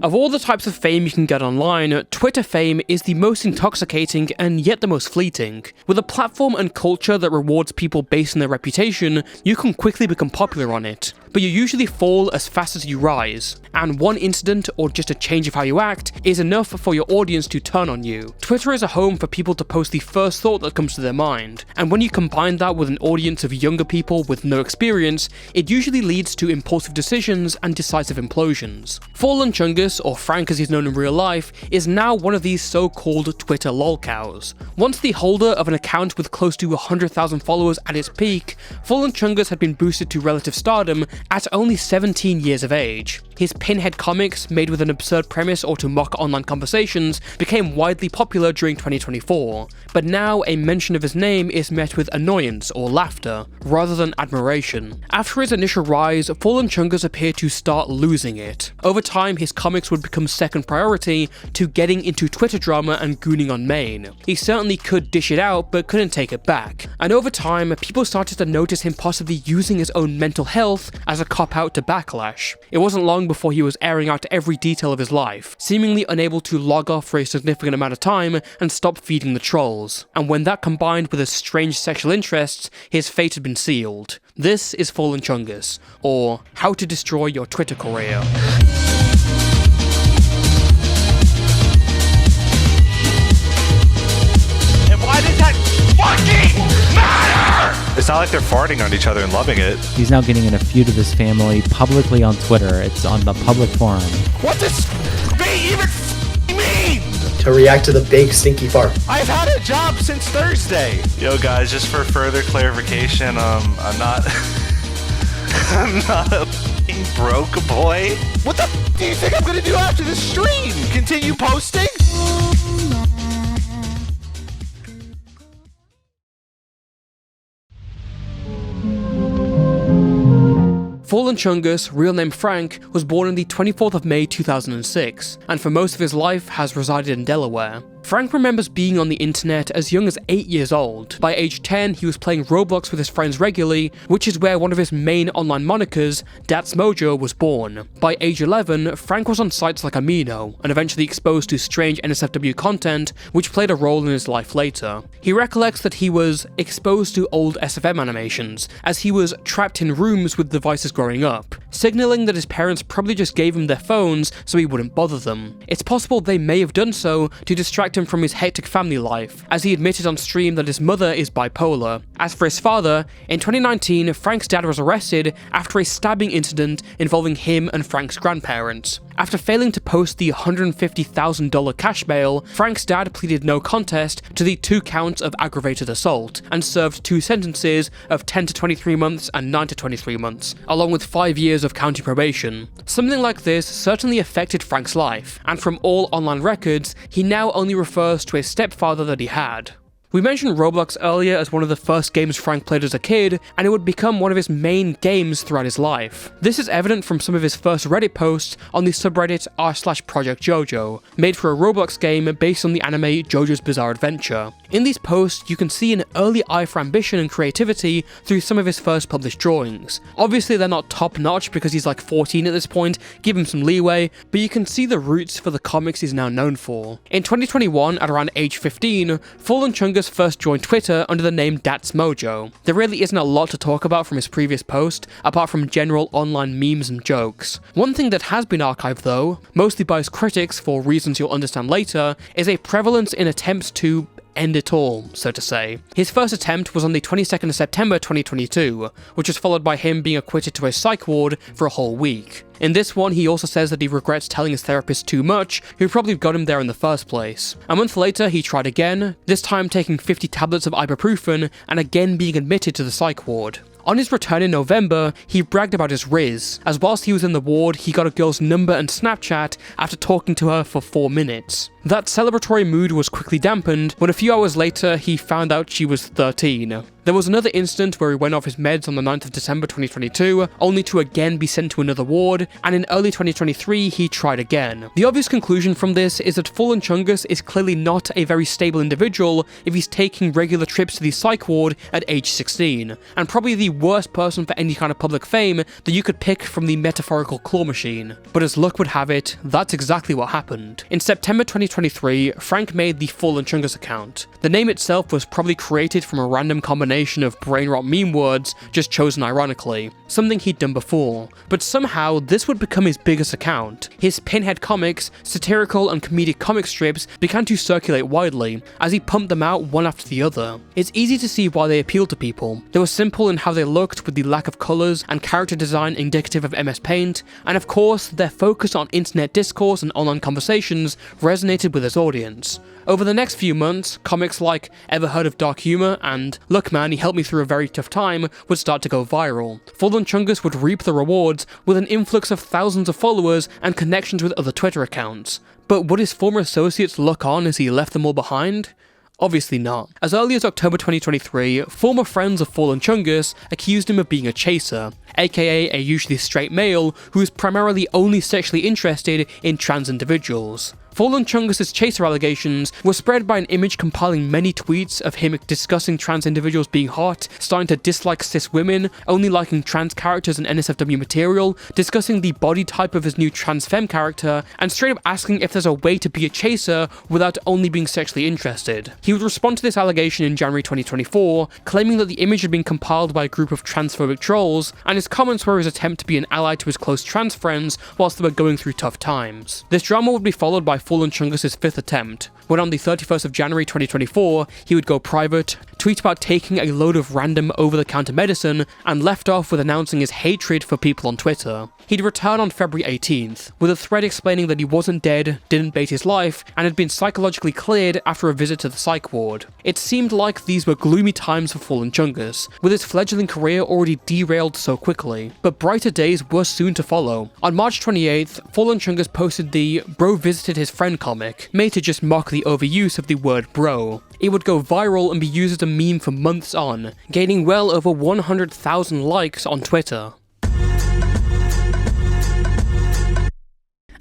Of all the types of fame you can get online, Twitter fame is the most intoxicating and yet the most fleeting. With a platform and culture that rewards people based on their reputation, you can quickly become popular on it, but you usually fall as fast as you rise, and one incident or just a change of how you act is enough for your audience to turn on you. Twitter is a home for people to post the first thought that comes to their mind, and when you combine that with an audience of younger people with no experience, it usually leads to impulsive decisions and decisive implosions. FallenChungus, or Frank as he's known in real life, is now one of these so-called Twitter lolcows. Once the holder of an account with close to 100,000 followers at its peak, FallenChungus had been boosted to relative stardom at only 17 years of age. His pinhead comics, made with an absurd premise or to mock online conversations, became widely popular during 2024, but now a mention of his name is met with annoyance or laughter, rather than admiration. After his initial rise, FallenChungus appeared to start losing it. Over time, his comics would become second priority to getting into Twitter drama and gooning on main. He certainly could dish it out, but couldn't take it back. And over time, people started to notice him possibly using his own mental health as a cop-out to backlash. It wasn't long before he was airing out every detail of his life, seemingly unable to log off for a significant amount of time and stop feeding the trolls. And when that combined with his strange sexual interests, his fate had been sealed. This is FallenChungus, or How to Destroy Your Twitter Career. And why does that fucking matter? It's not like they're farting on each other and loving it. He's now getting in a feud with his family publicly on Twitter. It's on the public forum. What does even mean? To react to the big stinky fart. I've had a job since Thursday. Yo guys, just for further clarification, I'm not I'm not a broke boy. What the do you think I'm gonna do after this stream? Continue posting? FallenChungus, real name Frank, was born on the 24th of May 2006, and for most of his life has resided in Delaware. Frank remembers being on the internet as young as 8 years old. By age 10, he was playing Roblox with his friends regularly, which is where one of his main online monikers, That's Mojo, was born. By age 11, Frank was on sites like Amino, and eventually exposed to strange NSFW content, which played a role in his life later. He recollects that he was exposed to old SFM animations, as he was trapped in rooms with devices growing up, signaling that his parents probably just gave him their phones so he wouldn't bother them. It's possible they may have done so to distract him from his hectic family life, as he admitted on stream that his mother is bipolar. As for his father, in 2019, Frank's dad was arrested after a stabbing incident involving him and Frank's grandparents. After failing to post the $150,000 cash bail, Frank's dad pleaded no contest to the 2 counts of aggravated assault, and served 2 sentences of 10 to 23 months and 9 to 23 months, along with 5 years of county probation. Something like this certainly affected Frank's life, and from all online records, he now only refers to a stepfather that he had. We mentioned Roblox earlier as one of the first games Frank played as a kid, and it would become one of his main games throughout his life. This is evident from some of his first Reddit posts on the subreddit r/Project Jojo, made for a Roblox game based on the anime JoJo's Bizarre Adventure. In these posts, you can see an early eye for ambition and creativity through some of his first published drawings. Obviously they're not top notch because he's like 14 at this point, give him some leeway, but you can see the roots for the comics he's now known for. In 2021, at around age 15, FallenChungus first joined Twitter under the name That's Mojo. There really isn't a lot to talk about from his previous post, apart from general online memes and jokes. One thing that has been archived though, mostly by his critics for reasons you'll understand later, is a prevalence in attempts to end it all, so to say. His first attempt was on the 22nd of September 2022, which was followed by him being acquitted to a psych ward for a whole week. In this one, he also says that he regrets telling his therapist too much, who probably got him there in the first place. A month later, he tried again, this time taking 50 tablets of ibuprofen and again being admitted to the psych ward. On his return in November, he bragged about his riz, as whilst he was in the ward, he got a girl's number and Snapchat after talking to her for 4 minutes. That celebratory mood was quickly dampened when a few hours later he found out she was 13. There was another incident where he went off his meds on the 9th of December 2022, only to again be sent to another ward, and in early 2023 he tried again. The obvious conclusion from this is that FallenChungus is clearly not a very stable individual if he's taking regular trips to the psych ward at age 16, and probably the worst person for any kind of public fame that you could pick from the metaphorical claw machine. But as luck would have it, that's exactly what happened. In September 2023, Frank made the FallenChungus account. The name itself was probably created from a random combination of brain rot meme words, just chosen ironically, something he'd done before, but somehow this would become his biggest account. His Pinhead comics, satirical and comedic comic strips began to circulate widely, as he pumped them out one after the other. It's easy to see why they appealed to people. They were simple in how they looked, with the lack of colours and character design indicative of MS Paint, and of course, their focus on internet discourse and online conversations resonated with his audience. Over the next few months, comics like Ever Heard of Dark Humor and Look Man, He Helped Me Through a Very Tough Time would start to go viral. FallenChungus would reap the rewards with an influx of thousands of followers and connections with other Twitter accounts. But would his former associates look on as he left them all behind? Obviously not. As early as October 2023, former friends of FallenChungus accused him of being a chaser, aka a usually straight male who is primarily only sexually interested in trans individuals. FallenChungus' chaser allegations were spread by an image compiling many tweets of him discussing trans individuals being hot, starting to dislike cis women, only liking trans characters and NSFW material, discussing the body type of his new trans femme character, and straight up asking if there's a way to be a chaser without only being sexually interested. He would respond to this allegation in January 2024, claiming that the image had been compiled by a group of transphobic trolls, and his comments were his attempt to be an ally to his close trans friends whilst they were going through tough times. This drama would be followed by FallenChungus' fifth attempt, when on the 31st of January 2024, he would go private, tweet about taking a load of random over-the-counter medicine, and left off with announcing his hatred for people on Twitter. He'd return on February 18th, with a thread explaining that he wasn't dead, didn't bait his life, and had been psychologically cleared after a visit to the psych ward. It seemed like these were gloomy times for FallenChungus, with his fledgling career already derailed so quickly, but brighter days were soon to follow. On March 28th, FallenChungus posted the Bro Visited His Friend comic, made to just mock the overuse of the word bro. It would go viral and be used as a meme for months on, gaining well over 100,000 likes on Twitter.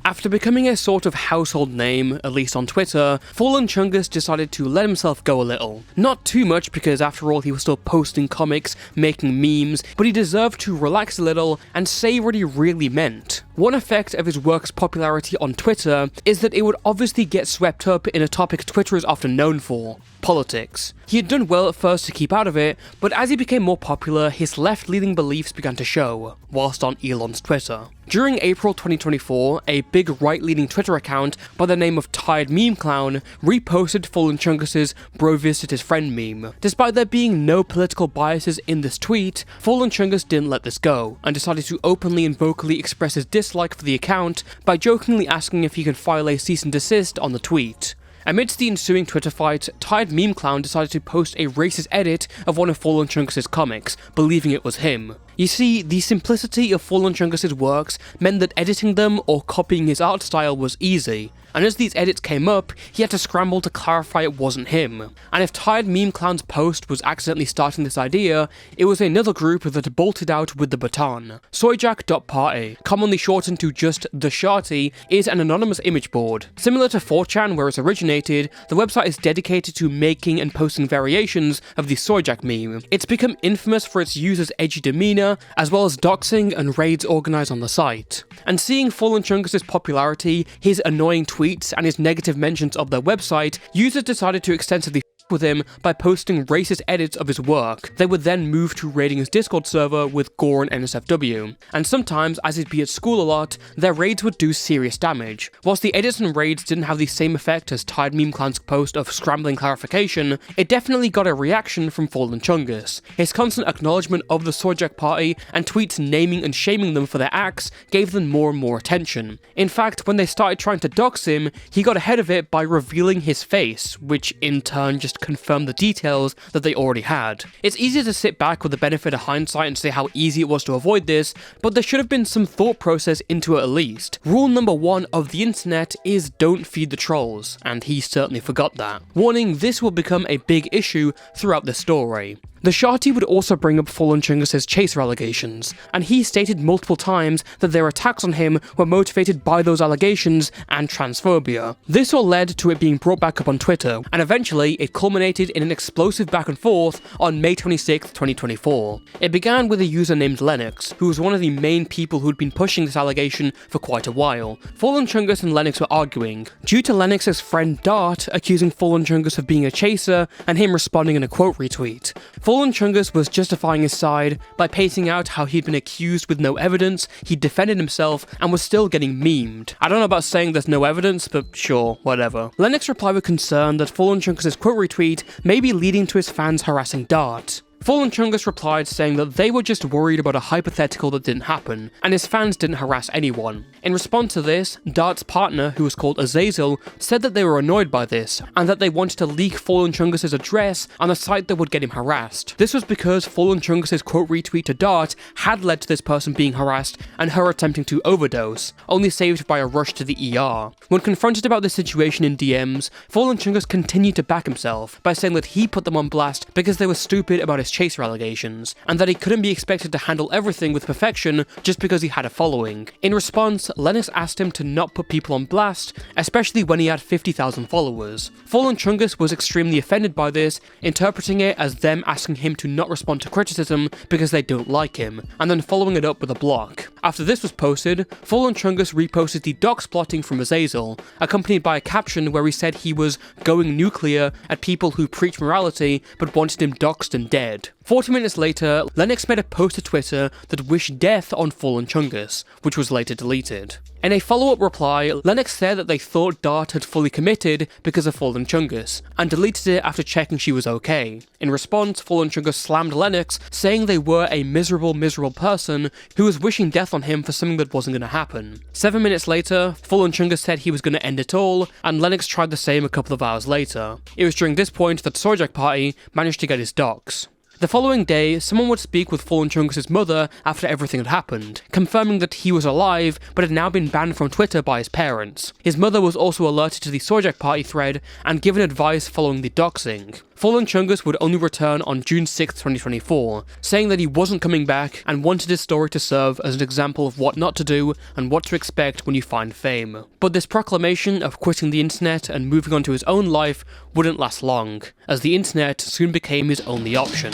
After becoming a sort of household name, at least on Twitter, FallenChungus decided to let himself go a little. Not too much, because after all he was still posting comics, making memes, but he deserved to relax a little and say what he really meant. One effect of his work's popularity on Twitter is that it would obviously get swept up in a topic Twitter is often known for: politics. He had done well at first to keep out of it, but as he became more popular, his left-leaning beliefs began to show, whilst on Elon's Twitter. During April 2024, a big right-leaning Twitter account by the name of Tired Meme Clown reposted FallenChungus' Bro Visited His Friend meme. Despite there being no political biases in this tweet, FallenChungus didn't let this go, and decided to openly and vocally express his dislike for the account by jokingly asking if he could file a cease and desist on the tweet. Amidst the ensuing Twitter fight, Tired Meme Clown decided to post a racist edit of one of FallenChungus' comics, believing it was him. You see, the simplicity of FallenChungus' works meant that editing them or copying his art style was easy, and as these edits came up, he had to scramble to clarify it wasn't him. And if Tired Meme Clown's post was accidentally starting this idea, it was another group that bolted out with the baton. Soyjack.party, commonly shortened to just The Sharty, is an anonymous image board. Similar to 4chan where it originated, the website is dedicated to making and posting variations of the Soyjack meme. It's become infamous for its users' edgy demeanor, as well as doxing and raids organized on the site. And seeing FallenChungus' popularity, his annoying tweets, and his negative mentions of their website, users decided to extensively with him by posting racist edits of his work. They would then move to raiding his Discord server with gore and NSFW, and sometimes, as he'd be at school a lot, their raids would do serious damage. Whilst the edits and raids didn't have the same effect as Tired Meme Clown's post of scrambling clarification, it definitely got a reaction from FallenChungus. His constant acknowledgement of the Soyjack party and tweets naming and shaming them for their acts gave them more and more attention. In fact, when they started trying to dox him, he got ahead of it by revealing his face, which in turn just just confirmed the details that they already had. It's easy to sit back with the benefit of hindsight and say how easy it was to avoid this, but there should have been some thought process into it at least. Rule number 1 of the internet is don't feed the trolls, and he certainly forgot that. Warning, this will become a big issue throughout the story. The Shotty would also bring up FallenChungus' chaser allegations, and he stated multiple times that their attacks on him were motivated by those allegations and transphobia. This all led to it being brought back up on Twitter, and eventually it culminated in an explosive back and forth on May 26, 2024. It began with a user named Lennox, who was one of the main people who had been pushing this allegation for quite a while. FallenChungus and Lennox were arguing, due to Lennox's friend Dart accusing FallenChungus of being a chaser and him responding in a quote retweet. FallenChungus was justifying his side by pacing out how he'd been accused with no evidence, he'd defended himself, and was still getting memed. I don't know about saying there's no evidence, but sure, whatever. Lennox replied with concern that FallenChungus' quote retweet may be leading to his fans harassing Dart. FallenChungus replied saying that they were just worried about a hypothetical that didn't happen, and his fans didn't harass anyone. In response to this, Dart's partner, who was called Azazel, said that they were annoyed by this, and that they wanted to leak FallenChungus' address on a site that would get him harassed. This was because FallenChungus' quote retweet to Dart had led to this person being harassed and her attempting to overdose, only saved by a rush to the ER. When confronted about this situation in DMs, FallenChungus continued to back himself by saying that he put them on blast because they were stupid about his chaser allegations, and that he couldn't be expected to handle everything with perfection just because he had a following. In response, Lennox asked him to not put people on blast, especially when he had 50,000 followers. FallenChungus was extremely offended by this, interpreting it as them asking him to not respond to criticism because they don't like him, and then following it up with a block. After this was posted, FallenChungus reposted the dox plotting from Azazel, accompanied by a caption where he said he was going nuclear at people who preach morality but wanted him doxed and dead. 40 minutes later, Lennox made a post to Twitter that wished death on FallenChungus, which was later deleted. In a follow-up reply, Lennox said that they thought Dart had fully committed because of FallenChungus, and deleted it after checking she was okay. In response, FallenChungus slammed Lennox, saying they were a miserable person who was wishing death on him for something that wasn't going to happen. 7 minutes later, FallenChungus said he was going to end it all, and Lennox tried the same a couple of hours later. It was during this point that Sojak Party managed to get his docs. The following day, someone would speak with FallenChungus' mother after everything had happened, confirming that he was alive but had now been banned from Twitter by his parents. His mother was also alerted to the Sojak Party thread and given advice following the doxing. FallenChungus would only return on June 6, 2024, saying that he wasn't coming back and wanted his story to serve as an example of what not to do and what to expect when you find fame. But this proclamation of quitting the internet and moving on to his own life wouldn't last long, as the internet soon became his only option.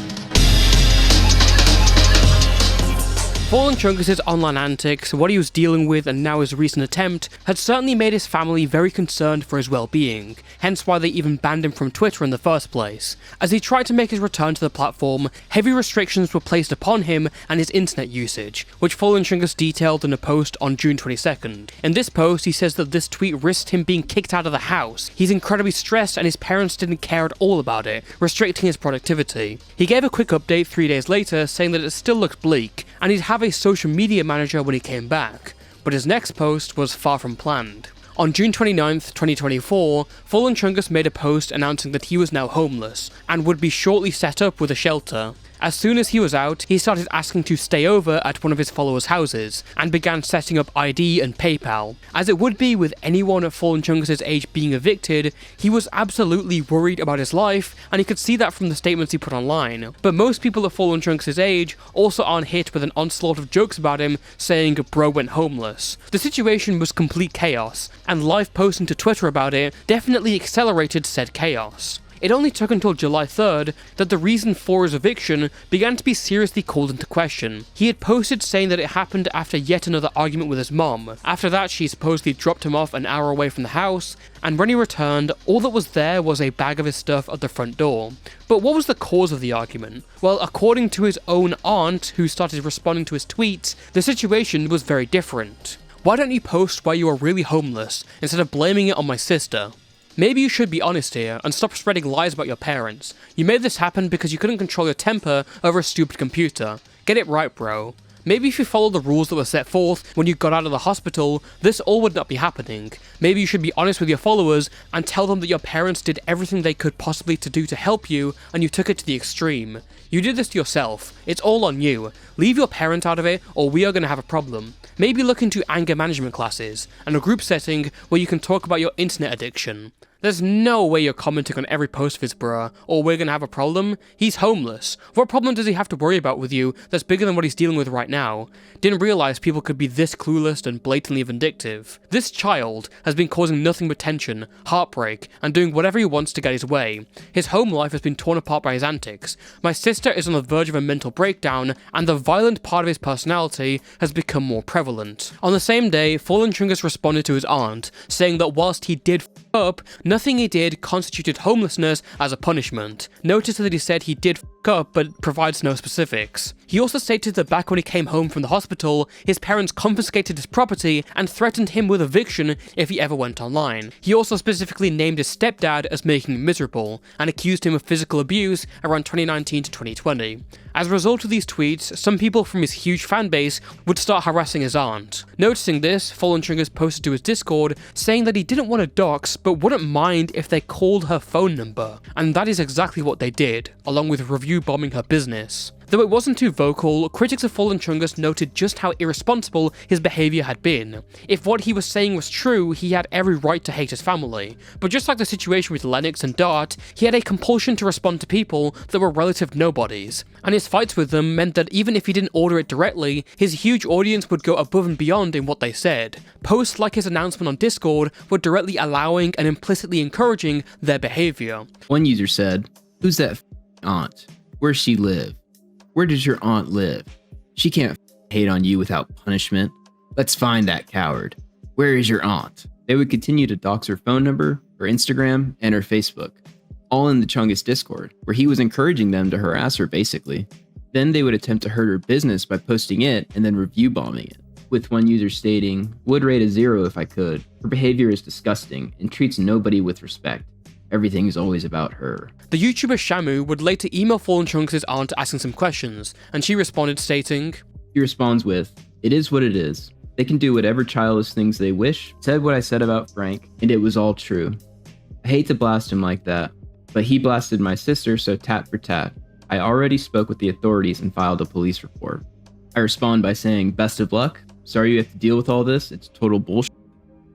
FallenChungus' online antics, what he was dealing with and now his recent attempt, had certainly made his family very concerned for his well-being, hence why they even banned him from Twitter in the first place. As he tried to make his return to the platform, heavy restrictions were placed upon him and his internet usage, which FallenChungus detailed in a post on June 22nd. In this post, he says that this tweet risked him being kicked out of the house. He's incredibly stressed and his parents didn't care at all about it, restricting his productivity. He gave a quick update 3 days later saying that it still looked bleak, and he'd have a social media manager when he came back, but his next post was far from planned. On June 29th, 2024, FallenChungus made a post announcing that he was now homeless, and would be shortly set up with a shelter. As soon as he was out, he started asking to stay over at one of his followers' houses, and began setting up ID and PayPal. As it would be with anyone at FallenChungus' age being evicted, he was absolutely worried about his life, and he could see that from the statements he put online. But most people at FallenChungus' age also aren't hit with an onslaught of jokes about him saying bro went homeless. The situation was complete chaos, and live posting to Twitter about it definitely accelerated said chaos. It only took until July 3rd that the reason for his eviction began to be seriously called into question. He had posted saying that it happened after yet another argument with his mom. After that, she supposedly dropped him off an hour away from the house, and when he returned, all that was there was a bag of his stuff at the front door. But what was the cause of the argument? Well, according to his own aunt, who started responding to his tweets, the situation was very different. Why don't you post why you are really homeless, instead of blaming it on my sister? Maybe you should be honest here, and stop spreading lies about your parents. You made this happen because you couldn't control your temper over a stupid computer. Get it right, bro. Maybe if you followed the rules that were set forth when you got out of the hospital, this all would not be happening. Maybe you should be honest with your followers and tell them that your parents did everything they could possibly to do to help you, and you took it to the extreme. You did this to yourself. It's all on you. Leave your parent out of it, or we are going to have a problem. Maybe look into anger management classes, and a group setting where you can talk about your internet addiction. There's no way you're commenting on every post of his bruh, or we're gonna have a problem. He's homeless. What problem does he have to worry about with you that's bigger than what he's dealing with right now? Didn't realize people could be this clueless and blatantly vindictive. This child has been causing nothing but tension, heartbreak, and doing whatever he wants to get his way. His home life has been torn apart by his antics. My sister is on the verge of a mental breakdown, and the violent part of his personality has become more prevalent. On the same day, FallenChungus responded to his aunt, saying that whilst he did up, nothing he did constituted homelessness as a punishment. Notice that he said he did up, but provides no specifics. He also stated that back when he came home from the hospital, his parents confiscated his property and threatened him with eviction if he ever went online. He also specifically named his stepdad as making him miserable, and accused him of physical abuse around 2019 to 2020. As a result of these tweets, some people from his huge fanbase would start harassing his aunt. Noticing this, FallenChungus posted to his Discord saying that he didn't want to dox, but wouldn't mind if they called her phone number. And that is exactly what they did, along with review bombing her business. Though it wasn't too vocal, critics of FallenChungus noted just how irresponsible his behaviour had been. If what he was saying was true, he had every right to hate his family. But just like the situation with Lennox and Dart, he had a compulsion to respond to people that were relative nobodies. And his fights with them meant that even if he didn't order it directly, his huge audience would go above and beyond in what they said. Posts like his announcement on Discord were directly allowing and implicitly encouraging their behaviour. One user said, "Who's that aunt? Where's she live? Where does your aunt live? She can't hate on you without punishment. Let's find that coward. Where is your aunt?" They would continue to dox her phone number, her Instagram, and her Facebook, all in the Chungus Discord, where he was encouraging them to harass her basically. Then they would attempt to hurt her business by posting it and then review bombing it, with one user stating, "Would rate a 0 if I could. Her behavior is disgusting and treats nobody with respect. Everything is always about her." The YouTuber Shamu would later email FallenChungus' aunt asking some questions, and she responded stating, He responds with, "It is what it is. They can do whatever childish things they wish. Said what I said about Frank, and it was all true. I hate to blast him like that, but he blasted my sister, so tat for tat. I already spoke with the authorities and filed a police report." I respond by saying, "Best of luck. Sorry you have to deal with all this. It's total bullshit."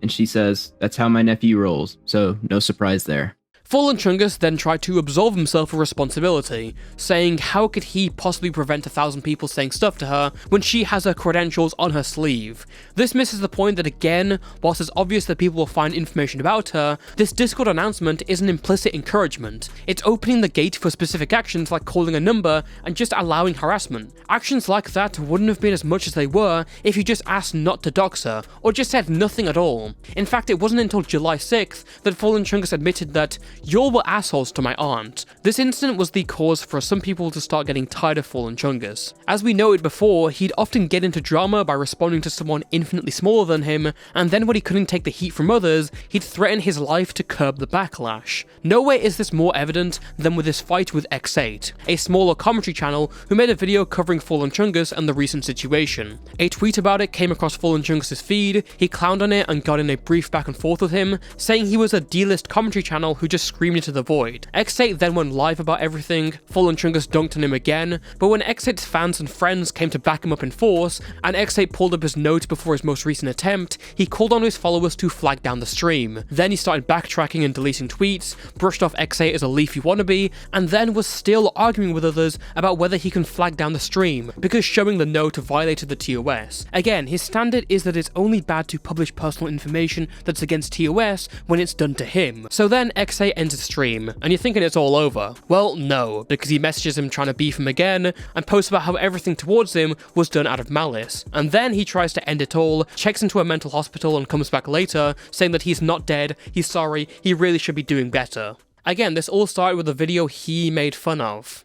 And she says, "That's how my nephew rolls, so no surprise there." FallenChungus then tried to absolve himself of responsibility, saying how could he possibly prevent 1,000 people saying stuff to her when she has her credentials on her sleeve. This misses the point that again, whilst it's obvious that people will find information about her, this Discord announcement is an implicit encouragement. It's opening the gate for specific actions like calling a number and just allowing harassment. Actions like that wouldn't have been as much as they were if you just asked not to dox her, or just said nothing at all. In fact, it wasn't until July 6th that FallenChungus admitted that "y'all were assholes to my aunt." This incident was the cause for some people to start getting tired of FallenChungus. As we noted before, he'd often get into drama by responding to someone infinitely smaller than him, and then when he couldn't take the heat from others, he'd threaten his life to curb the backlash. Nowhere is this more evident than with his fight with X8, a smaller commentary channel who made a video covering FallenChungus and the recent situation. A tweet about it came across FallenChungus' feed, he clowned on it and got in a brief back and forth with him, saying he was a D-list commentary channel who just screamed into the void. X8 then went live about everything, FallenChungus dunked on him again, but when X8's fans and friends came to back him up in force, and X8 pulled up his notes before his most recent attempt, he called on his followers to flag down the stream. Then he started backtracking and deleting tweets, brushed off X8 as a leafy wannabe, and then was still arguing with others about whether he can flag down the stream, because showing the note violated the TOS. Again, his standard is that it's only bad to publish personal information that's against TOS when it's done to him. So then X8 ends the stream, and you're thinking it's all over. Well, no, because he messages him trying to beef him again, and posts about how everything towards him was done out of malice. And then he tries to end it all, checks into a mental hospital and comes back later, saying that he's not dead, he's sorry, he really should be doing better. Again, this all started with a video he made fun of.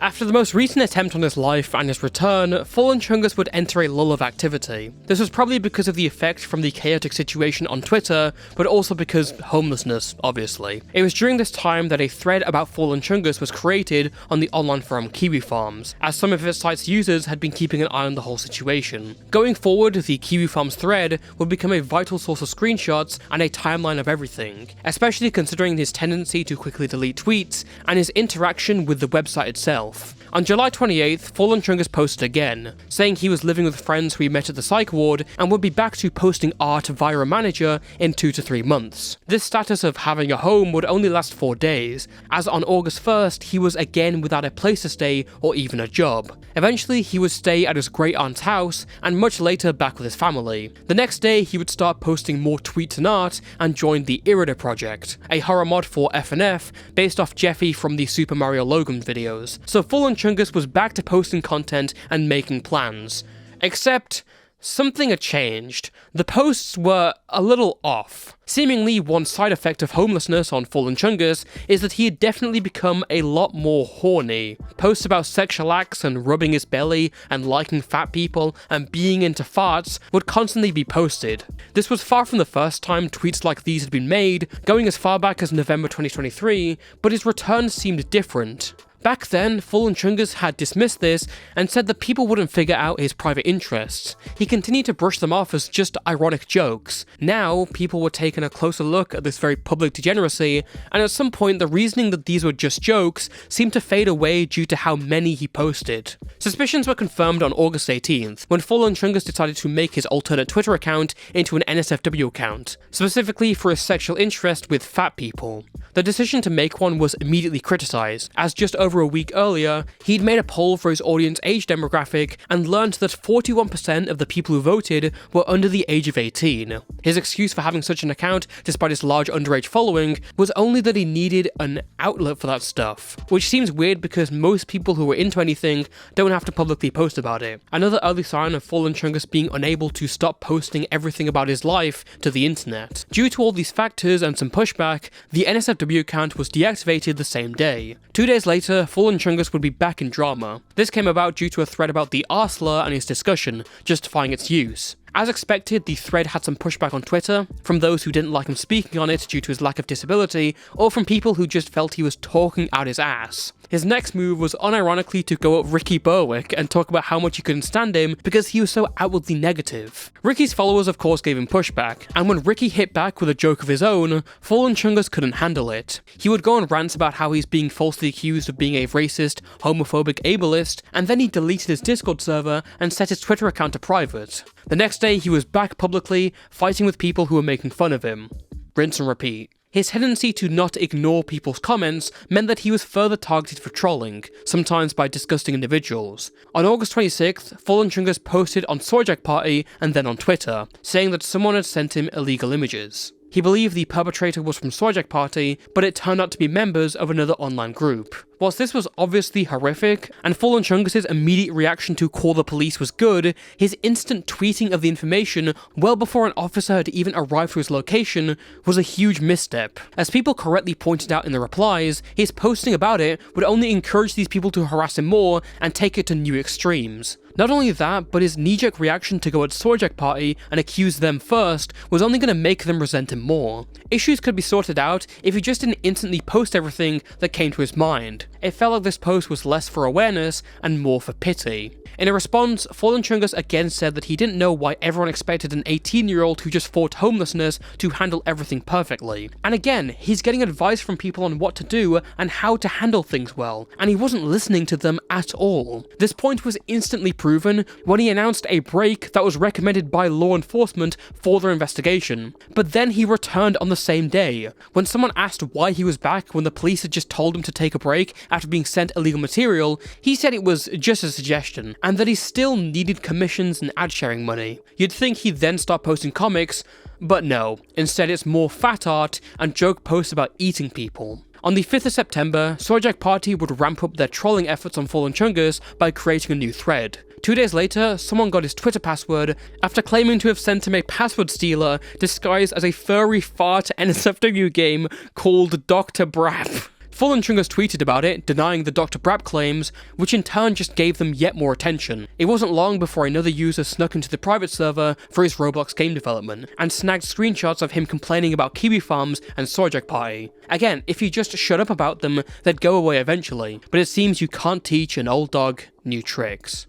After the most recent attempt on his life and his return, FallenChungus would enter a lull of activity. This was probably because of the effect from the chaotic situation on Twitter, but also because homelessness, obviously. It was during this time that a thread about FallenChungus was created on the online forum Kiwi Farms, as some of its site's users had been keeping an eye on the whole situation. Going forward, the Kiwi Farms thread would become a vital source of screenshots and a timeline of everything, especially considering his tendency to quickly delete tweets and his interaction with the website itself. On July 28th, FallenChungus posted again, saying he was living with friends who he met at the psych ward and would be back to posting art via a manager in 2 to 3 months. This status of having a home would only last 4 days, as on August 1st he was again without a place to stay or even a job. Eventually he would stay at his great aunt's house and much later back with his family. The next day he would start posting more tweets and art and joined the Irida project, a horror mod for FNF based off Jeffy from the Super Mario Logan videos. So FallenChungus was back to posting content and making plans. Except something had changed. The posts were a little off. Seemingly, one side effect of homelessness on FallenChungus is that he had definitely become a lot more horny. Posts about sexual acts and rubbing his belly and liking fat people and being into farts would constantly be posted. This was far from the first time tweets like these had been made, going as far back as November 2023, but his return seemed different. Back then, FallenChungus had dismissed this and said that people wouldn't figure out his private interests. He continued to brush them off as just ironic jokes. Now, people were taking a closer look at this very public degeneracy, and at some point the reasoning that these were just jokes seemed to fade away due to how many he posted. Suspicions were confirmed on August 18th, when FallenChungus decided to make his alternate Twitter account into an NSFW account, specifically for his sexual interest with fat people. The decision to make one was immediately criticized, as just over a week earlier, he'd made a poll for his audience age demographic and learned that 41% of the people who voted were under the age of 18. His excuse for having such an account, despite his large underage following, was only that he needed an outlet for that stuff, which seems weird because most people who are into anything don't have to publicly post about it. Another early sign of FallenChungus being unable to stop posting everything about his life to the internet. Due to all these factors and some pushback, the NSFW account was deactivated the same day. 2 days later, FallenChungus would be back in drama. This came about due to a thread about the R slur and his discussion, justifying its use. As expected, the thread had some pushback on Twitter, from those who didn't like him speaking on it due to his lack of disability, or from people who just felt he was talking out his ass. His next move was unironically to go at Ricky Berwick and talk about how much he couldn't stand him because he was so outwardly negative. Ricky's followers of course gave him pushback, and when Ricky hit back with a joke of his own, FallenChungus couldn't handle it. He would go on rants about how he's being falsely accused of being a racist, homophobic ableist, and then he deleted his Discord server and set his Twitter account to private. The next day he was back publicly, fighting with people who were making fun of him. Rinse and repeat. His tendency to not ignore people's comments meant that he was further targeted for trolling, sometimes by disgusting individuals. On August 26th, FallenChungus posted on Swordjack Party and then on Twitter, saying that someone had sent him illegal images. He believed the perpetrator was from Swordjack Party, but it turned out to be members of another online group. Whilst this was obviously horrific, and FallenChungus' immediate reaction to call the police was good, his instant tweeting of the information well before an officer had even arrived to his location was a huge misstep. As people correctly pointed out in the replies, his posting about it would only encourage these people to harass him more and take it to new extremes. Not only that, but his knee-jerk reaction to go at Swordjack Party and accuse them first was only going to make them resent him more. Issues could be sorted out if he just didn't instantly post everything that came to his mind. It felt like this post was less for awareness and more for pity. In a response, FallenChungus again said that he didn't know why everyone expected an 18-year-old who just fought homelessness to handle everything perfectly. And again, he's getting advice from people on what to do and how to handle things well, and he wasn't listening to them at all. This point was instantly proven when he announced a break that was recommended by law enforcement for their investigation. But then he returned on the same day. When someone asked why he was back when the police had just told him to take a break after being sent illegal material, he said it was just a suggestion, and that he still needed commissions and ad sharing money. You'd think he'd then start posting comics, but no. Instead it's more fat art and joke posts about eating people. On the 5th of September, Swordjack Party would ramp up their trolling efforts on FallenChungus by creating a new thread. 2 days later, someone got his Twitter password after claiming to have sent him a password stealer disguised as a furry fart NSFW game called Dr. Brap. FallenChungus tweeted about it, denying the Dr. Brap claims, which in turn just gave them yet more attention. It wasn't long before another user snuck into the private server for his Roblox game development, and snagged screenshots of him complaining about kiwi farms and Sojak Party. Again, if you just shut up about them, they'd go away eventually, but it seems you can't teach an old dog new tricks.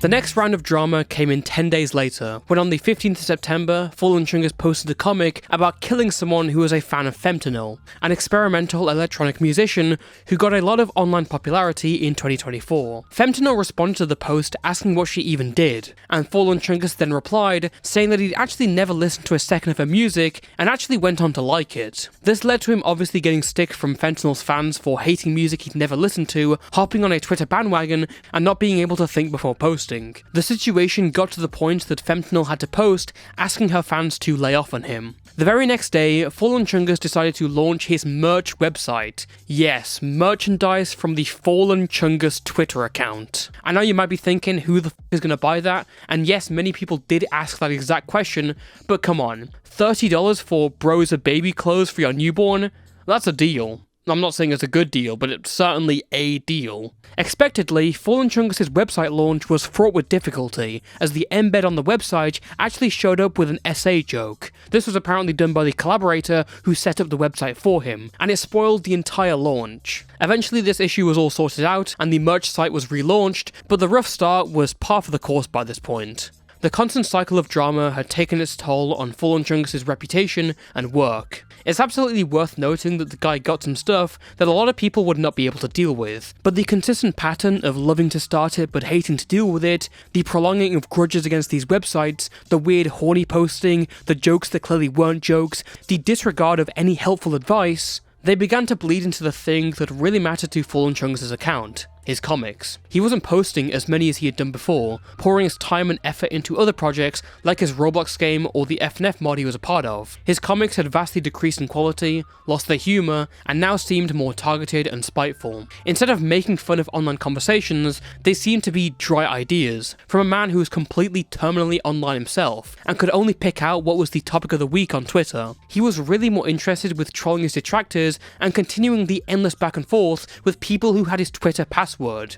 The next round of drama came in 10 days later, when on the 15th of September, FallenChungus posted a comic about killing someone who was a fan of fentanyl, an experimental electronic musician who got a lot of online popularity in 2024. Fentanyl responded to the post asking what she even did, and FallenChungus then replied, saying that he'd actually never listened to a second of her music and actually went on to like it. This led to him obviously getting stick from Fentanyl's fans for hating music he'd never listened to, hopping on a Twitter bandwagon, and not being able to think before posting. The situation got to the point that Fentanyl had to post asking her fans to lay off on him. The very next day, FallenChungus decided to launch his merch website. Yes, merchandise from the FallenChungus Twitter account. I know you might be thinking, who the f is gonna buy that? And yes, many people did ask that exact question, but come on, $30 for bros of baby clothes for your newborn? That's a deal. I'm not saying it's a good deal, but it's certainly a deal. Expectedly, FallenChungus' website launch was fraught with difficulty, as the embed on the website actually showed up with an SA joke. This was apparently done by the collaborator who set up the website for him, and it spoiled the entire launch. Eventually this issue was all sorted out, and the merch site was relaunched, but the rough start was par for the course by this point. The constant cycle of drama had taken its toll on FallenChungus' reputation and work. It's absolutely worth noting that the guy got some stuff that a lot of people would not be able to deal with, but the consistent pattern of loving to start it but hating to deal with it, the prolonging of grudges against these websites, the weird horny posting, the jokes that clearly weren't jokes, the disregard of any helpful advice, they began to bleed into the thing that really mattered to FallenChungus' account. His comics. He wasn't posting as many as he had done before, pouring his time and effort into other projects like his Roblox game or the FNF mod he was a part of. His comics had vastly decreased in quality, lost their humour, and now seemed more targeted and spiteful. Instead of making fun of online conversations, they seemed to be dry ideas, from a man who was completely terminally online himself, and could only pick out what was the topic of the week on Twitter. He was really more interested with trolling his detractors and continuing the endless back and forth with people who had his Twitter password.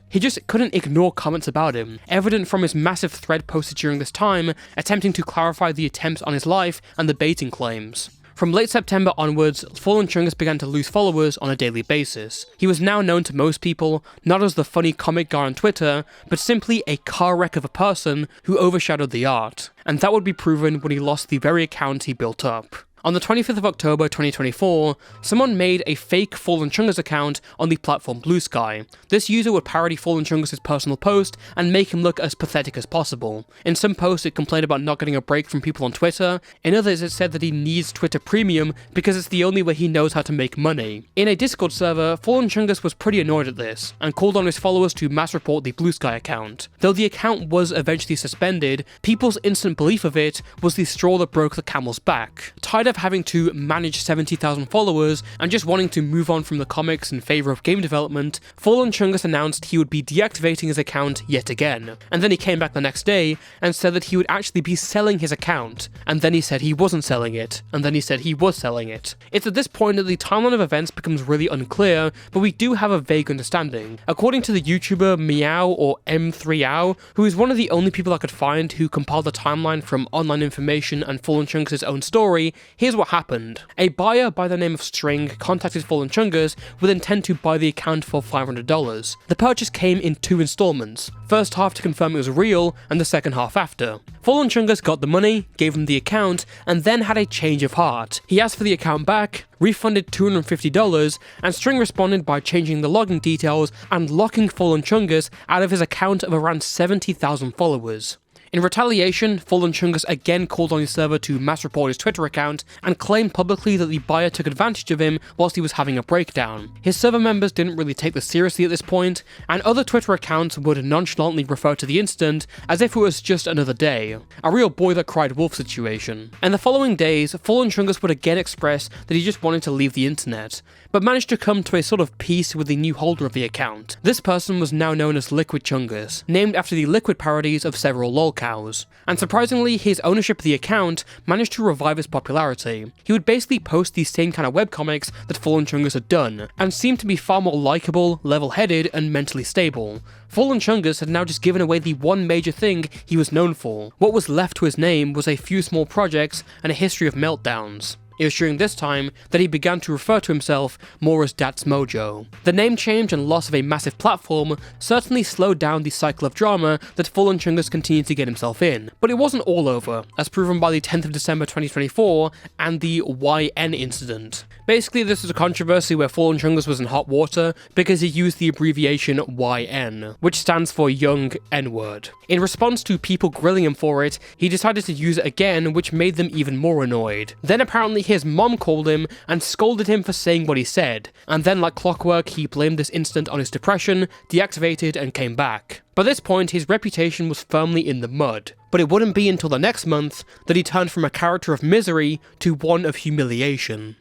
He just couldn't ignore comments about him, evident from his massive thread posted during this time, attempting to clarify the attempts on his life and the baiting claims. From late September onwards, FallenChungus began to lose followers on a daily basis. He was now known to most people, not as the funny comic guy on Twitter, but simply a car wreck of a person who overshadowed the art. And that would be proven when he lost the very account he built up. On the 25th of October 2024, someone made a fake FallenChungus account on the platform Blue Sky. This user would parody FallenChungus' personal post and make him look as pathetic as possible. In some posts it complained about not getting a break from people on Twitter, in others it said that he needs Twitter Premium because it's the only way he knows how to make money. In a Discord server, FallenChungus was pretty annoyed at this, and called on his followers to mass report the Blue Sky account. Though the account was eventually suspended, people's instant belief of it was the straw that broke the camel's back. Tired of having to manage 70,000 followers and just wanting to move on from the comics in favour of game development, FallenChungus announced he would be deactivating his account yet again. And then he came back the next day and said that he would actually be selling his account, and then he said he wasn't selling it, and then he said he was selling it. It's at this point that the timeline of events becomes really unclear, but we do have a vague understanding. According to the YouTuber Meow or M3ow, who is one of the only people I could find who compiled the timeline from online information and FallenChungus' own story, here's what happened. A buyer by the name of String contacted FallenChungus with intent to buy the account for $500. The purchase came in 2 installments, first half to confirm it was real and the second half after. FallenChungus got the money, gave him the account, and then had a change of heart. He asked for the account back, refunded $250, and String responded by changing the login details and locking FallenChungus out of his account of around 70,000 followers. In retaliation, FallenChungus again called on his server to mass report his Twitter account and claimed publicly that the buyer took advantage of him whilst he was having a breakdown. His server members didn't really take this seriously at this point, and other Twitter accounts would nonchalantly refer to the incident as if it was just another day. A real boy that cried wolf situation. In the following days, FallenChungus would again express that he just wanted to leave the internet, but managed to come to a sort of peace with the new holder of the account. This person was now known as LiquidChungus, named after the Liquid parodies of several lol cows. And surprisingly, his ownership of the account managed to revive his popularity. He would basically post these same kind of webcomics that FallenChungus had done, and seemed to be far more likable, level-headed, and mentally stable. FallenChungus had now just given away the one major thing he was known for. What was left to his name was a few small projects and a history of meltdowns. It was during this time that he began to refer to himself more as That's Mojo. The name change and loss of a massive platform certainly slowed down the cycle of drama that FallenChungus continued to get himself in, but it wasn't all over, as proven by the 10th of December 2024 and the YN incident. Basically, this was a controversy where FallenChungus was in hot water because he used the abbreviation YN, which stands for Young N-word. In response to people grilling him for it, he decided to use it again, which made them even more annoyed. Then apparently his mom called him and scolded him for saying what he said, and then like clockwork he blamed this incident on his depression, deactivated and came back. By this point his reputation was firmly in the mud, but it wouldn't be until the next month that he turned from a character of misery to one of humiliation.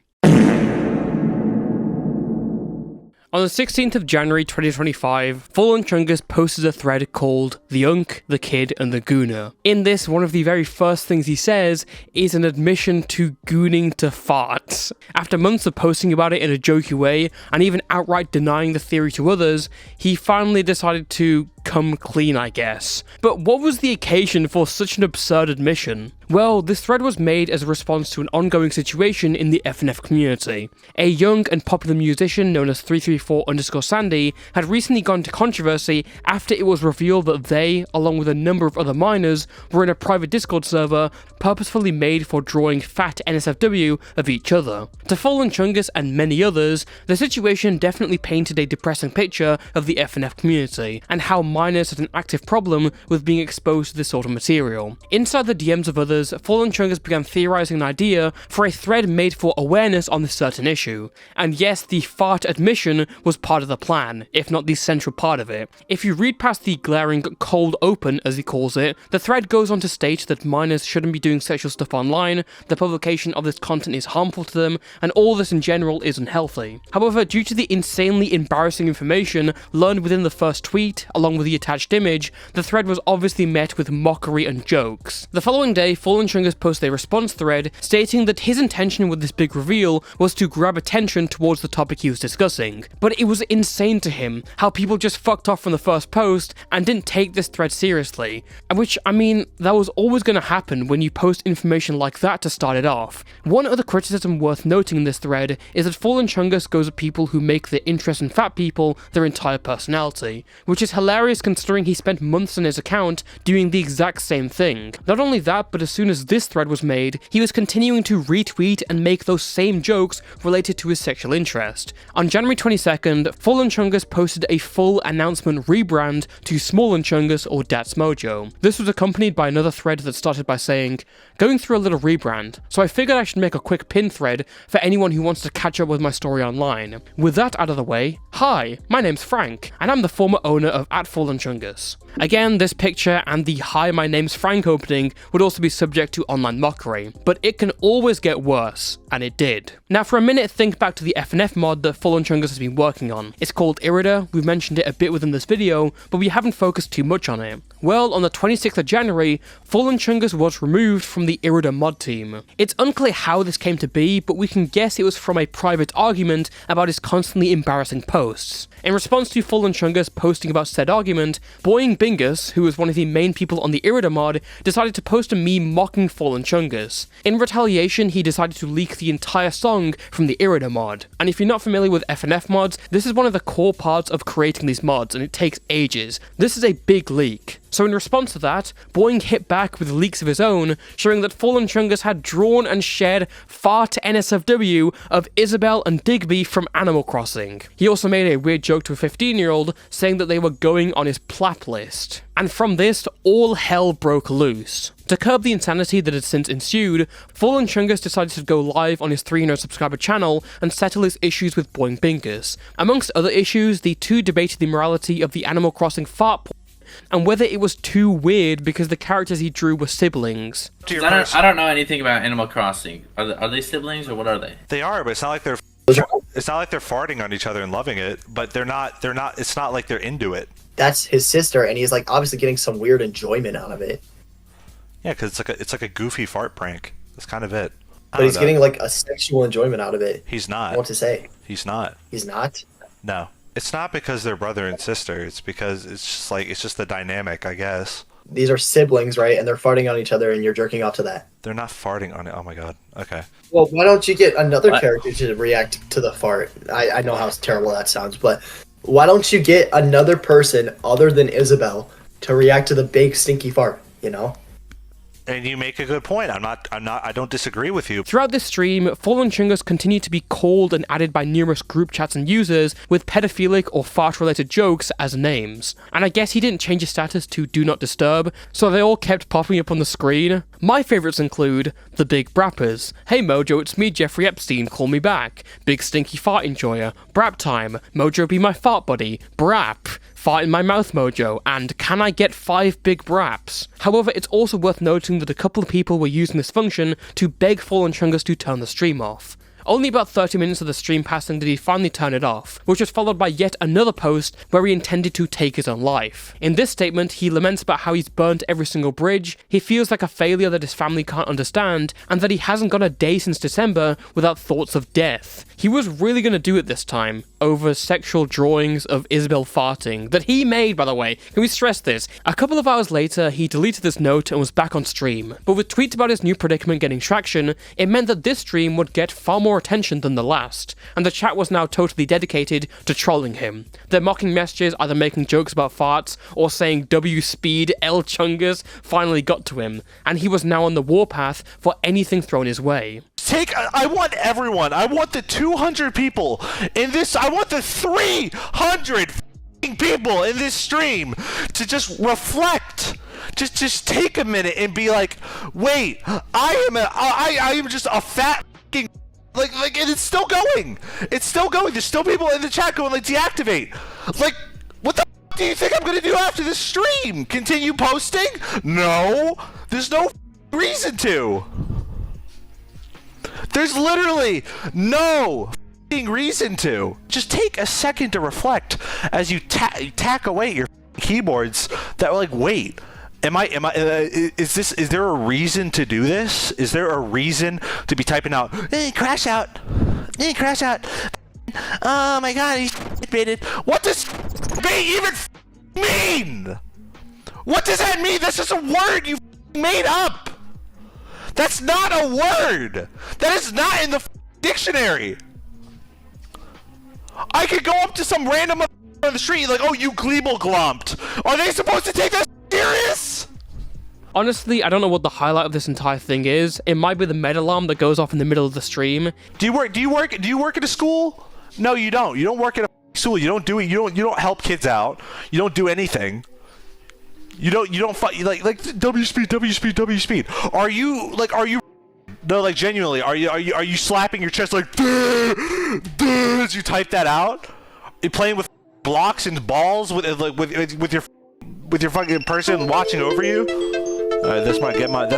On the 16th of January 2025, FallenChungus posted a thread called The Unk, the Kid, and the Gooner. In this, one of the very first things he says is an admission to gooning to farts. After months of posting about it in a jokey way, and even outright denying the theory to others, he finally decided to come clean, I guess. But what was the occasion for such an absurd admission? Well, this thread was made as a response to an ongoing situation in the FNF community. A young and popular musician known as 334_Sandy had recently gone into controversy after it was revealed that they, along with a number of other minors, were in a private Discord server purposefully made for drawing fat NSFW of each other. To FallenChungus and many others, the situation definitely painted a depressing picture of the FNF community, and how minors had an active problem with being exposed to this sort of material. Inside the DMs of others, FallenChungus began theorizing an idea for a thread made for awareness on this certain issue. And yes, the fart admission was part of the plan, if not the central part of it. If you read past the glaring cold open, as he calls it, the thread goes on to state that minors shouldn't be doing sexual stuff online, the publication of this content is harmful to them, and all this in general is unhealthy. However, due to the insanely embarrassing information learned within the first tweet, along with the attached image, the thread was obviously met with mockery and jokes. The following day, FallenChungus posted a response thread stating that his intention with this big reveal was to grab attention towards the topic he was discussing. But it was insane to him how people just fucked off from the first post and didn't take this thread seriously. Which, I mean, that was always going to happen when you post information like that to start it off. One other criticism worth noting in this thread is that FallenChungus goes at people who make their interest in fat people their entire personality, which is hilarious considering he spent months on his account doing the exact same thing. Not only that, but as soon as this thread was made, he was continuing to retweet and make those same jokes related to his sexual interest. On January 22nd, FallenChungus posted a full announcement rebrand to SmallenChungus or That's Mojo. This was accompanied by another thread that started by saying, "Going through a little rebrand, so I figured I should make a quick pin thread for anyone who wants to catch up with my story online. With that out of the way, hi, my name's Frank, and I'm the former owner of @FallenChungus." Again, this picture and the "Hi, my name's Frank" opening would also be subject to online mockery, but it can always get worse, and it did. Now for a minute, think back to the FNF mod that FallenChungus has been working on. It's called Irida. We've mentioned it a bit within this video, but we haven't focused too much on it. Well, on the 26th of January, FallenChungus was removed from the Irida mod team. It's unclear how this came to be, but we can guess it was from a private argument about his constantly embarrassing posts. In response to FallenChungus posting about said argument, Boing Bingus, who was one of the main people on the Irida mod, decided to post a meme mocking FallenChungus. In retaliation, he decided to leak the entire song from the Irida mod. And if you're not familiar with FNF mods, this is one of the core parts of creating these mods, and it takes ages. This is a big leak. So in response to that, Boing hit back with leaks of his own, showing that FallenChungus had drawn and shared fart NSFW of Isabel and Digby from Animal Crossing. He also made a weird joke to a 15-year-old, saying that they were going on his plap list. And from this, all hell broke loose. To curb the insanity that had since ensued, FallenChungus decided to go live on his 300 subscriber channel and settle his issues with Boing Bingus. Amongst other issues, the two debated the morality of the Animal Crossing fart and whether it was too weird because the characters he drew were siblings. I don't know anything about Animal Crossing. Are they siblings or what are they? They are, but it's not like they're farting on each other and loving it, but they're not it's not like they're into it. That's his sister, and he's like obviously getting some weird enjoyment out of it. Yeah, because it's like a goofy fart prank. That's kind of it. But he's getting like a sexual enjoyment out of it. He's I not. don't know what to say. He's not. He's not? No. It's not because they're brother and sister. It's because it's just the dynamic, I guess. These are siblings, right? And they're farting on each other and you're jerking off to that. They're not farting on it. Oh my god. Okay. Well, why don't you get another What? character to react to the fart? I know how terrible that sounds, but why don't you get another person other than Isabel to react to the big stinky fart, you know? And you make a good point. I don't disagree with you. Throughout this stream, FallenChungus continued to be called and added by numerous group chats and users with pedophilic or fart-related jokes as names. And I guess he didn't change his status to Do Not Disturb, so they all kept popping up on the screen. My favourites include the Big Brappers. Hey Mojo, it's me, Jeffrey Epstein, call me back. Big Stinky Fart Enjoyer. Brap Time. Mojo be my fart buddy. Brap. Fart in my mouth Mojo, and can I get 5 big braps? However, it's also worth noting that a couple of people were using this function to beg FallenChungus to turn the stream off. Only about 30 minutes of the stream passing did he finally turn it off, which was followed by yet another post where he intended to take his own life. In this statement, he laments about how he's burnt every single bridge, he feels like a failure that his family can't understand, and that he hasn't gone a day since December without thoughts of death. He was really going to do it this time, over sexual drawings of Isabel farting, that he made, by the way. Can we stress this? A couple of hours later, he deleted this note and was back on stream, but with tweets about his new predicament getting traction, it meant that this stream would get far more attention than the last, and the chat was now totally dedicated to trolling him. Their mocking messages, either making jokes about farts, or saying W speed LiquidChungus, finally got to him, and he was now on the warpath for anything thrown his way. I want everyone. I want the 200 people in this. I want the 300 people in this stream to just reflect. Just take a minute and be like, wait, I am just a fat like, and it's still going. It's still going. There's still people in the chat going like deactivate. Like, what the do you think I'm gonna do after this stream? Continue posting? No, there's no reason to. There's literally no reason to. Just take a second to reflect as you tack away your keyboards that like, wait, is there a reason to do this? Is there a reason to be typing out, crash out, crash out, oh my god, he's baited. What does even mean? What does that mean? That's just a word you made up. That's not a word. That is not in the dictionary. I could go up to some random on the street like, oh, you gleeble glomped. Are they supposed to take that serious? Honestly, I don't know what the highlight of this entire thing is. It might be the med alarm that goes off in the middle of the stream. Do you work at a school? No, you don't. You don't work at a school. You don't do it. You don't help kids out. You don't do anything. You don't fight like W speed. Are you no, like genuinely, are you slapping your chest like as you type that out? Are you playing with blocks and balls with your fucking person watching over you? That's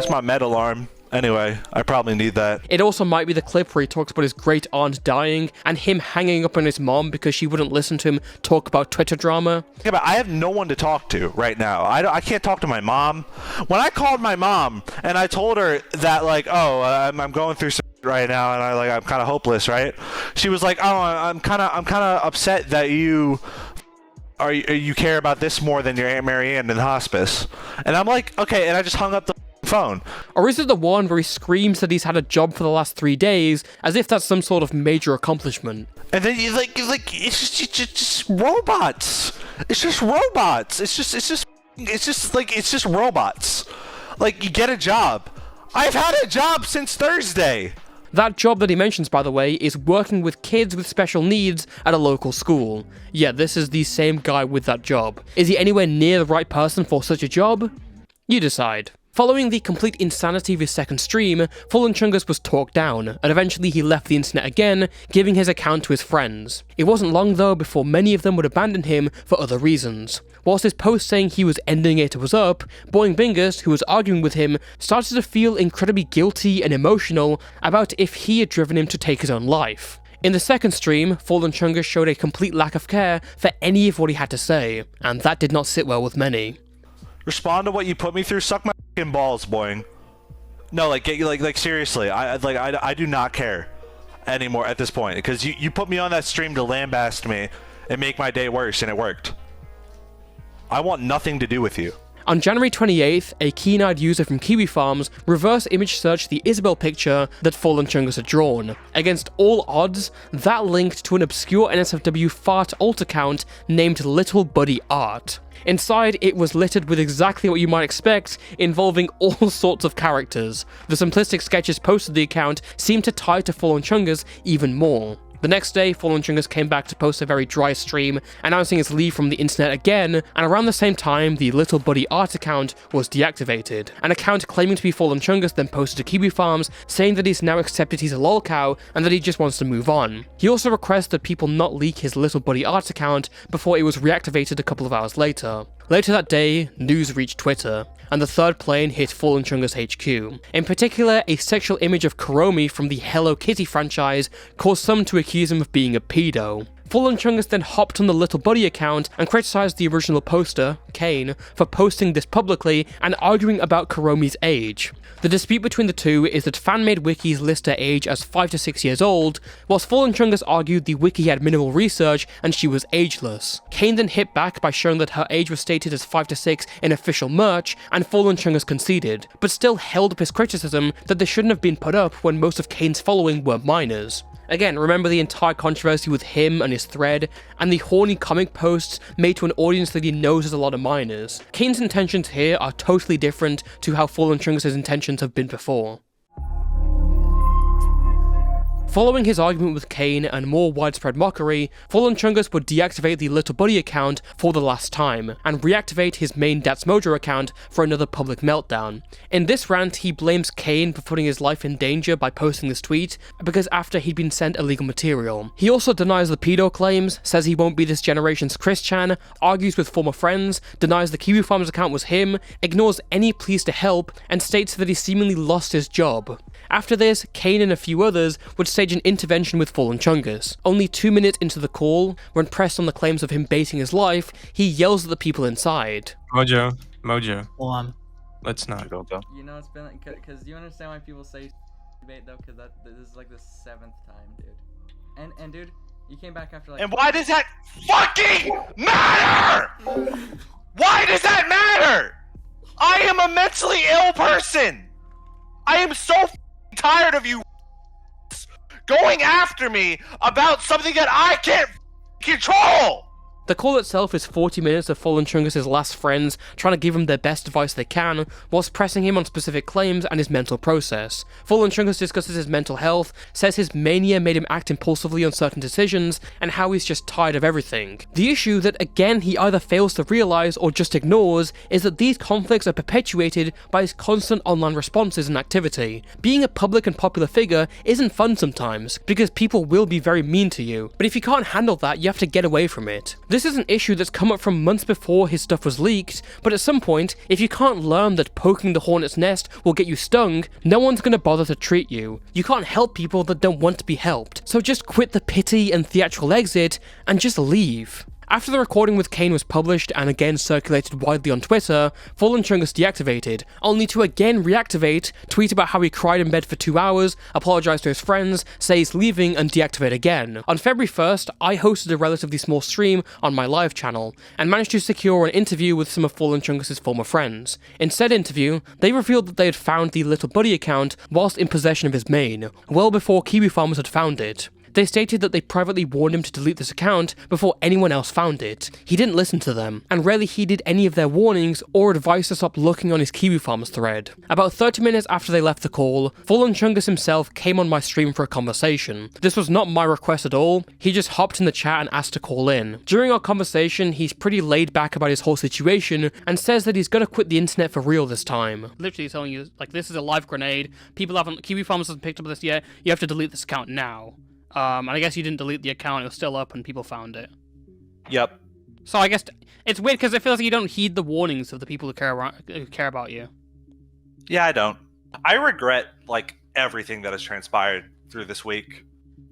my med alarm. Anyway, I probably need that. It also might be the clip where he talks about his great aunt dying and him hanging up on his mom because she wouldn't listen to him talk about Twitter drama. Yeah, but I have no one to talk to right now. I can't talk to my mom. When I called my mom and I told her that like, oh, I'm going through some right now and I'm kind of hopeless, right? She was like, oh, I'm kind of upset that you care about this more than your Aunt Marianne in hospice. And I'm like, okay, and I just hung up the phone. Or is it the one where he screams that he's had a job for the last 3 days, as if that's some sort of major accomplishment? And then you like it's just robots. It's just robots. It's just robots. Like, you get a job. I've had a job since Thursday. That job that he mentions, by the way, is working with kids with special needs at a local school. Yeah, this is the same guy with that job. Is he anywhere near the right person for such a job? You decide. Following the complete insanity of his second stream, FallenChungus was talked down, and eventually he left the internet again, giving his account to his friends. It wasn't long though before many of them would abandon him for other reasons. Whilst his post saying he was ending it was up, Boing Bingus, who was arguing with him, started to feel incredibly guilty and emotional about if he had driven him to take his own life. In the second stream, FallenChungus showed a complete lack of care for any of what he had to say, and that did not sit well with many. Respond to what you put me through, suck my fucking balls, boing. No, like seriously, I do not care anymore at this point, because you put me on that stream to lambast me and make my day worse, and it worked. I want nothing to do with you. On January 28th, a keen-eyed user from Kiwi Farms reverse image searched the Isabel picture that FallenChungus had drawn. Against all odds, that linked to an obscure NSFW fart alt account named Little Buddy Art. Inside, it was littered with exactly what you might expect, involving all sorts of characters. The simplistic sketches posted to the account seemed to tie to FallenChungus even more. The next day, FallenChungus came back to post a very dry stream, announcing his leave from the internet again, and around the same time, the Little Buddy Art account was deactivated. An account claiming to be FallenChungus then posted to Kiwi Farms, saying that he's now accepted he's a lolcow, and that he just wants to move on. He also requests that people not leak his Little Buddy Art account before it was reactivated a couple of hours later. Later that day, news reached Twitter, and the third plane hit FallenChungus HQ. In particular, a sexual image of Kuromi from the Hello Kitty franchise caused some to accuse him of being a pedo. FallenChungus then hopped on the Little Buddy account and criticized the original poster, Kane, for posting this publicly and arguing about Kuromi's age. The dispute between the two is that fan-made wikis list her age as 5 to 6 years old, whilst FallenChungus argued the wiki had minimal research and she was ageless. Kane then hit back by showing that her age was stated as 5 to 6 in official merch, and FallenChungus conceded, but still held up his criticism that they shouldn't have been put up when most of Kane's following were minors. Again, remember the entire controversy with him and his thread, and the horny comic posts made to an audience that he knows has a lot of minors. Kane's intentions here are totally different to how FallenChungus' intentions have been before. Following his argument with Kane and more widespread mockery, FallenChungus would deactivate the Little Buddy account for the last time, and reactivate his main Datsmojo account for another public meltdown. In this rant, he blames Kane for putting his life in danger by posting this tweet, because after he'd been sent illegal material. He also denies the pedo claims, says he won't be this generation's Chris Chan, argues with former friends, denies the Kiwi Farms account was him, ignores any pleas to help, and states that he seemingly lost his job. After this, Kane and a few others would stage an intervention with FallenChungus. Only 2 minutes into the call, when pressed on the claims of him basing his life, he yells at the people inside. Mojo, let's not. You know, it's been like, cause do you understand why people say debate though? Cause this is like the 7th time, dude. And dude, you came back after like. And why does that fucking matter? Why does that matter? I am a mentally ill person. I am so tired of you going after me about something that I can't control! The call itself is 40 minutes of FallenChungus' last friends trying to give him their best advice they can, whilst pressing him on specific claims and his mental process. FallenChungus discusses his mental health, says his mania made him act impulsively on certain decisions, and how he's just tired of everything. The issue that again he either fails to realise or just ignores is that these conflicts are perpetuated by his constant online responses and activity. Being a public and popular figure isn't fun sometimes, because people will be very mean to you, but if you can't handle that, you have to get away from it. This is an issue that's come up from months before his stuff was leaked, but at some point, if you can't learn that poking the hornet's nest will get you stung, no one's gonna bother to treat you. You can't help people that don't want to be helped, so just quit the pity and theatrical exit, and just leave. After the recording with Kane was published and again circulated widely on Twitter, FallenChungus deactivated, only to again reactivate, tweet about how he cried in bed for 2 hours, apologise to his friends, say he's leaving, and deactivate again. On February 1st, I hosted a relatively small stream on my live channel, and managed to secure an interview with some of FallenChungus' former friends. In said interview, they revealed that they had found the Little Buddy account whilst in possession of his main, well before Kiwi Farmers had found it. They stated that they privately warned him to delete this account before anyone else found it. He didn't listen to them, and rarely heeded any of their warnings or advice to stop looking on his Kiwi Farms thread. About 30 minutes after they left the call, FallenChungus himself came on my stream for a conversation. This was not my request at all, he just hopped in the chat and asked to call in. During our conversation, he's pretty laid back about his whole situation, and says that he's gonna quit the internet for real this time. Literally telling you, like, this is a live grenade, Kiwi Farms hasn't picked up this yet, you have to delete this account now. And I guess you didn't delete the account, it was still up and people found it. Yep. So I guess it's weird because it feels like you don't heed the warnings of the people who care about you. Yeah, I don't. I regret, like, everything that has transpired through this week.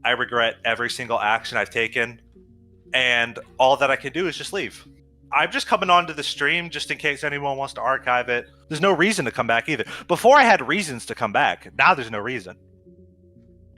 I regret every single action I've taken, and all that I can do is just leave. I'm just coming onto the stream just in case anyone wants to archive it. There's no reason to come back either. Before I had reasons to come back. Now there's no reason.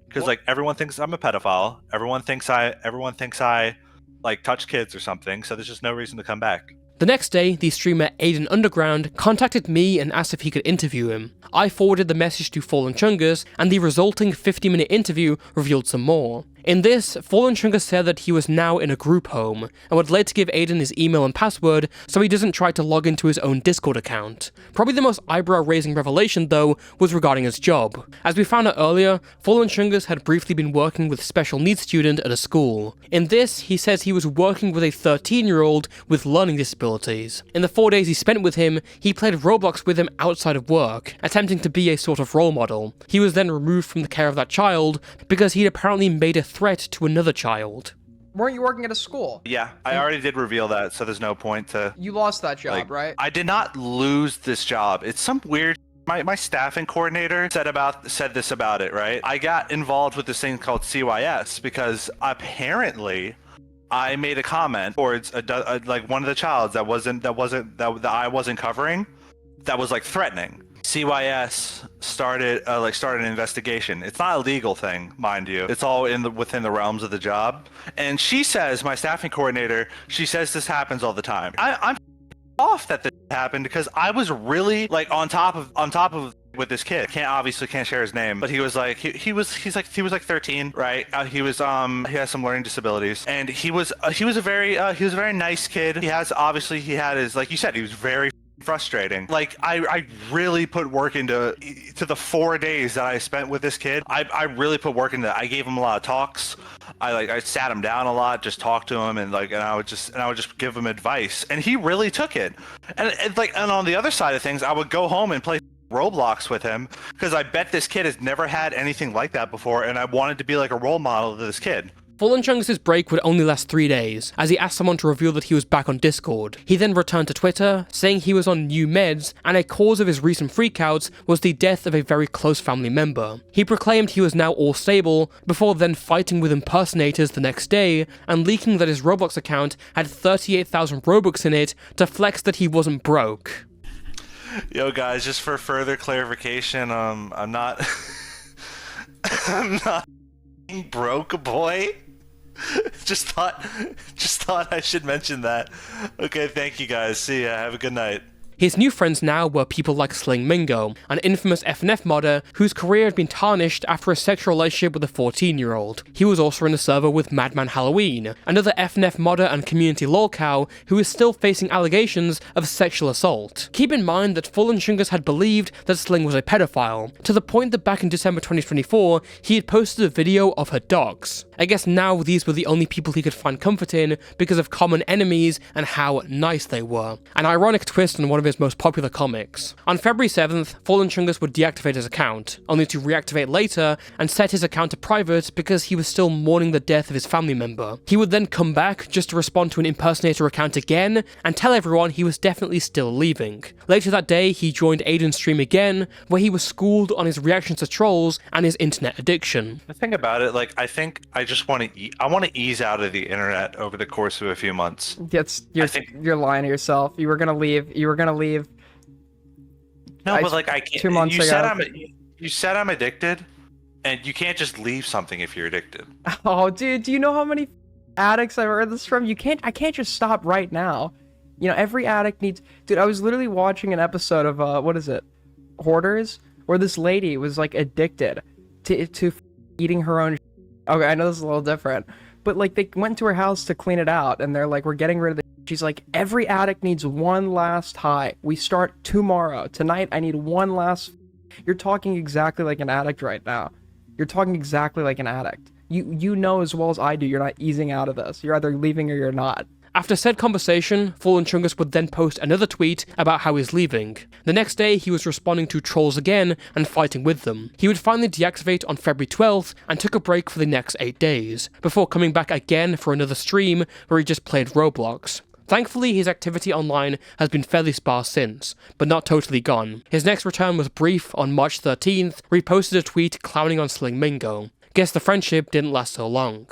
Because like everyone thinks I'm a pedophile. Everyone thinks I like touch kids or something. So there's just no reason to come back. The next day, the streamer Aiden Underground contacted me and asked if he could interview him. I forwarded the message to FallenChungus, and the resulting 50-minute interview revealed some more. In this, FallenChungus said that he was now in a group home, and would later give Aiden his email and password so he doesn't try to log into his own Discord account. Probably the most eyebrow-raising revelation, though, was regarding his job. As we found out earlier, FallenChungus had briefly been working with a special needs student at a school. In this, he says he was working with a 13-year-old with learning disabilities. In the 4 days he spent with him, he played Roblox with him outside of work, attempting to be a sort of role model. He was then removed from the care of that child because he'd apparently made a threat to another child. Weren't you working at a school? Yeah, I already did reveal that, so there's no point to... You lost that job, like, right? I did not lose this job. It's some weird... My staffing coordinator said this about it, right? I got involved with this thing called CYS because apparently I made a comment towards like one of the childs that I wasn't covering, that was like threatening. CYS started an investigation. It's not a legal thing, mind you. It's all within the realms of the job. And she says, my staffing coordinator, she says this happens all the time. I'm off that this happened because I was really like on top of with this kid. Can't share his name, but he was like he was 13, right? He has some learning disabilities, and he was a very nice kid. He had his, like you said, he was very frustrating. Like I really put work into the 4 days that I spent with this kid. I really put work into that. I gave him a lot of talks. I sat him down a lot, just talked to him, and I would just give him advice, and he really took it. And on the other side of things, I would go home and play Roblox with him because I bet this kid has never had anything like that before, and I wanted to be like a role model to this kid. FallenChungus' break would only last 3 days, as he asked someone to reveal that he was back on Discord. He then returned to Twitter, saying he was on new meds, and a cause of his recent freakouts was the death of a very close family member. He proclaimed he was now all stable, before then fighting with impersonators the next day, and leaking that his Roblox account had 38,000 Robux in it to flex that he wasn't broke. Yo guys, just for further clarification, I'm not I'm not broke, boy. Just thought I should mention that. Okay, thank you guys. See ya. Have a good night. His new friends now were people like Sling Mingo, an infamous FNF modder whose career had been tarnished after a sexual relationship with a 14-year-old. He was also in a server with Madman Halloween, another FNF modder and community lolcow who is still facing allegations of sexual assault. Keep in mind that FallenChungus had believed that Sling was a pedophile, to the point that back in December 2024, he had posted a video of her dogs. I guess now these were the only people he could find comfort in because of common enemies and how nice they were. An ironic twist on one of his most popular comics. On February 7th, FallenChungus would deactivate his account, only to reactivate later and set his account to private because he was still mourning the death of his family member. He would then come back just to respond to an impersonator account again and tell everyone he was definitely still leaving. Later that day, he joined Aiden's stream again, where he was schooled on his reactions to trolls and his internet addiction. The thing about it, like, I think I just want to ease out of the internet over the course of a few months. You're lying to yourself. You were gonna leave. No, but like I can't. 2 months ago. You said I'm addicted, and you can't just leave something if you're addicted. Oh, dude, do you know how many addicts I've heard this from? I can't just stop right now. You know, every addict needs. Dude, I was literally watching an episode of what is it, Hoarders, where this lady was like addicted to eating her own. Okay, I know this is a little different, but like they went to her house to clean it out, and they're like, we're getting rid of the. She's like, every addict needs one last high. We start tomorrow. Tonight, I need one last. You're talking exactly like an addict right now. You're talking exactly like an addict. You know as well as I do, you're not easing out of this. You're either leaving or you're not. After said conversation, FallenChungus would then post another tweet about how he's leaving. The next day, he was responding to trolls again and fighting with them. He would finally deactivate on February 12th and took a break for the next 8 days, before coming back again for another stream where he just played Roblox. Thankfully, his activity online has been fairly sparse since, but not totally gone. His next return was brief on March 13th, where he posted a tweet clowning on Sling Mingo. Guess the friendship didn't last so long.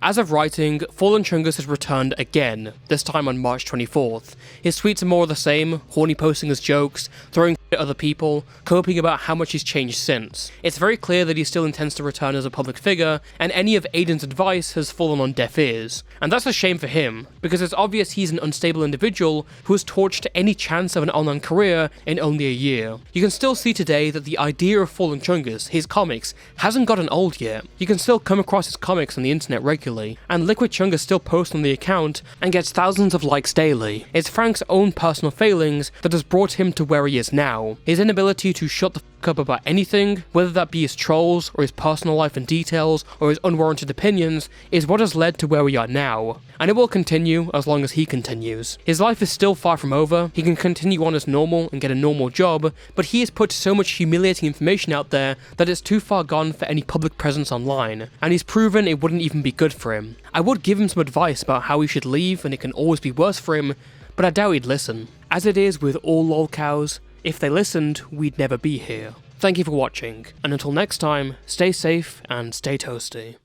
As of writing, FallenChungus has returned again, this time on March 24th. His tweets are more of the same, horny posting his jokes, throwing at other people, coping about how much he's changed since. It's very clear that he still intends to return as a public figure, and any of Aiden's advice has fallen on deaf ears. And that's a shame for him, because it's obvious he's an unstable individual who has torched any chance of an online career in only a year. You can still see today that the idea of FallenChungus, his comics, hasn't gotten old yet. You can still come across his comics on the internet regularly, and LiquidChungus still posts on the account and gets thousands of likes daily. It's Frank's own personal failings that has brought him to where he is now. His inability to shut the up about anything, whether that be his trolls, or his personal life and details, or his unwarranted opinions, is what has led to where we are now. And it will continue as long as he continues. His life is still far from over, he can continue on as normal and get a normal job, but he has put so much humiliating information out there that it's too far gone for any public presence online, and he's proven it wouldn't even be good for him. I would give him some advice about how he should leave and it can always be worse for him, but I doubt he'd listen. As it is with all lolcows, if they listened, we'd never be here. Thank you for watching, and until next time, stay safe and stay toasty.